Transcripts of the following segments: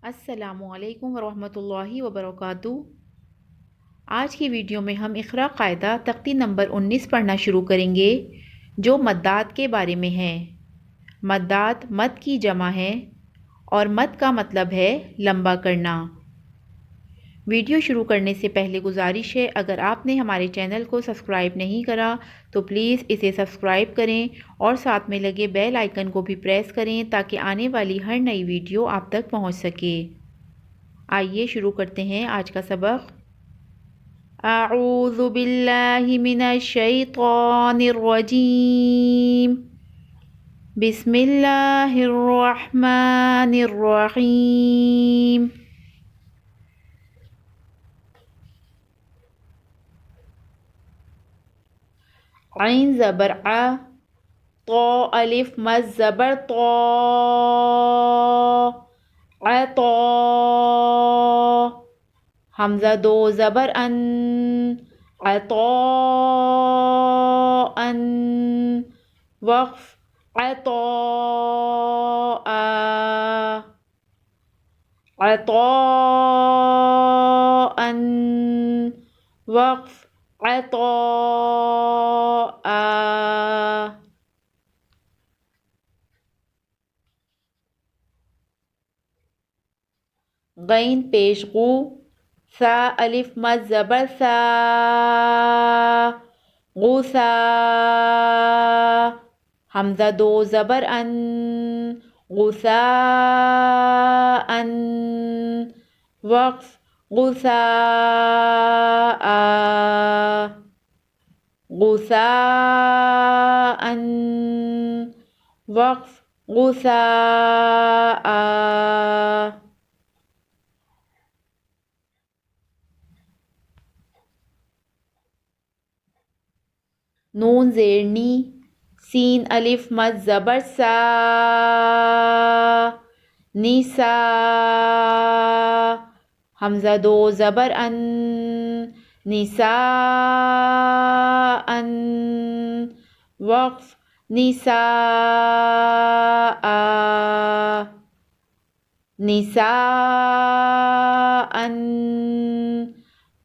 السلام علیکم ورحمۃ اللہ وبرکاتہ۔ آج کی ویڈیو میں ہم اقرا قاعدہ تختی نمبر 19 پڑھنا شروع کریں گے، جو مدات کے بارے میں ہے۔ مدات مد کی جمع ہے اور مد کا مطلب ہے لمبا کرنا۔ ویڈیو شروع کرنے سے پہلے گزارش ہے، اگر آپ نے ہمارے چینل کو سبسکرائب نہیں کرا تو پلیز اسے سبسکرائب کریں اور ساتھ میں لگے بیل آئیکن کو بھی پریس کریں تاکہ آنے والی ہر نئی ویڈیو آپ تک پہنچ سکے۔ آئیے شروع کرتے ہیں آج کا سبق۔ اعوذ باللہ من الشیطان الرجیم، بسم اللہ الرحمن الرحیم۔ عین زبر ع، طا الف مد زبر طا، عطا، حمزہ دو زبر ان، عطاء، وقف عطاء، عطاء، وقف عطاء۔ غین پیش قو، سا الف مد زبر سا، غوسا، حمزہ دو زبر ان، غساء، وقف غساء، غساء، وقف غساء۔ نون زیر نی، سین الف مد زبر سا، نیسا، حمزہ دو زبر ان، نساء، وقف نساء، نساء،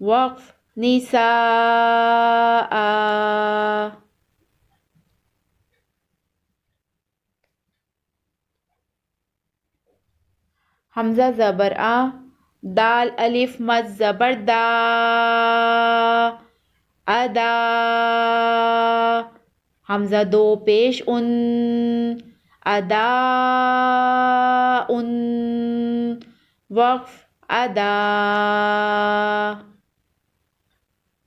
وقف نساء۔ حمزہ زبر آ، دال الف مد زبر دا، ادا، حمزہ دو پیش ان، اداء، وقف ادا،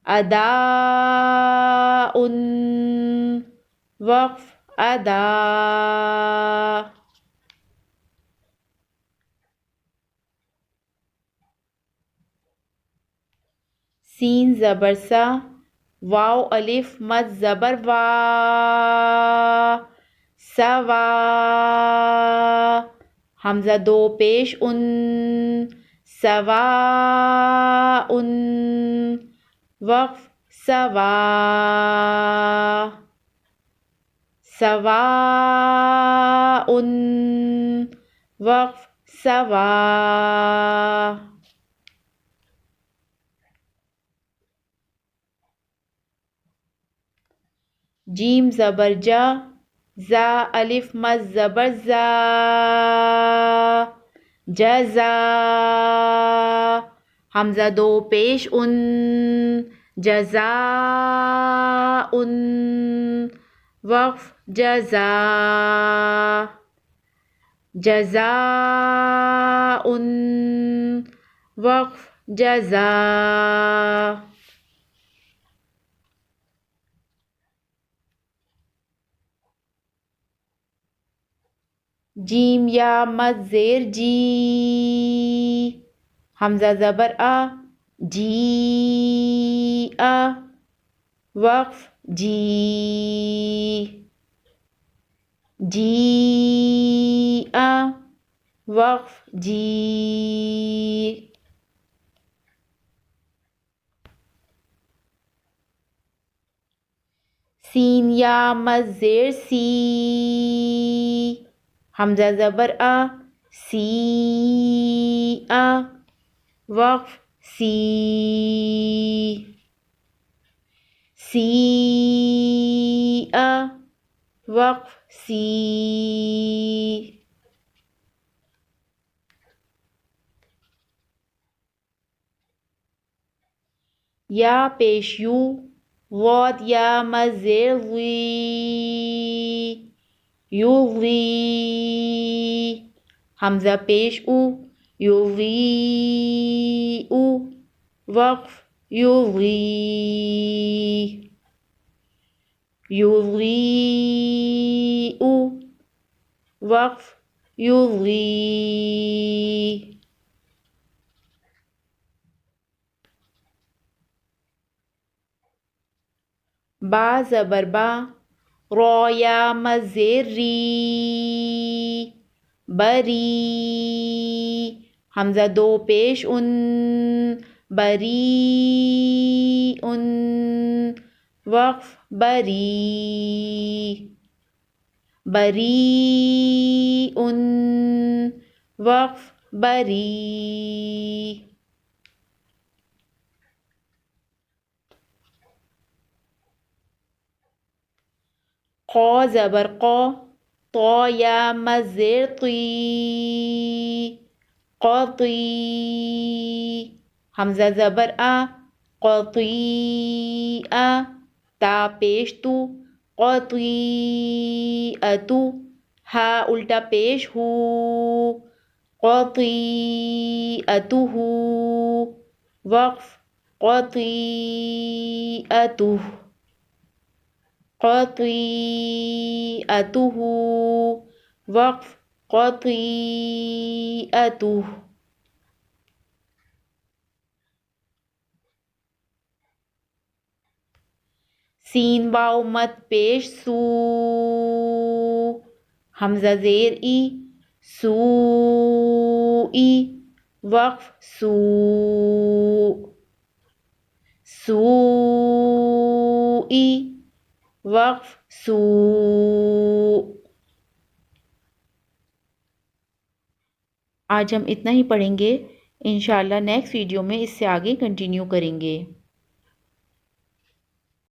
اداء، وقف ادا۔ سین زبر سا، واو الف مد زبر وا، سوا، حمزہ دو پیش ان، سواء، وقف سوا، سواء، وقف سوا۔ جیم زبر جا، زا الف مد زبر زا، جزا، حمزہ دو پیش ان، جزاء، وقف جزا، جزاء، وقف جزا۔ جیم یا مد زیر جی، حمزہ زبر آ، جی آ، وقف جی، جی آ، وقف جی۔ سین یا مد زیر سی، حمزہ زبر آ، سی وقف سی سی وقف سی یا پیش یو واد یا مزیر وی یوغی حمزہ پیش او یوغی او وقف یوغی یوغی او وقف یوغی با زبر با را یا مزیر ری بری حمزہ دو پیش ان بری ان وقف بری بری ان وقف بری قا زبر قا طا یا مزیر طی قاطی حمزہ زبر قطی تا پیش تو قطی اتو ہا الٹا پیش ہو قطی اتو ہو وقف قطی اتو قطیعتہ وقف قطیعتہ سین واو مت پیش سو حمزہ زیر ای سو ای وقف سو سو ای وقف سو آج ہم اتنا ہی پڑھیں گے، انشاءاللہ نیکسٹ ویڈیو میں اس سے آگے کنٹینیو کریں گے۔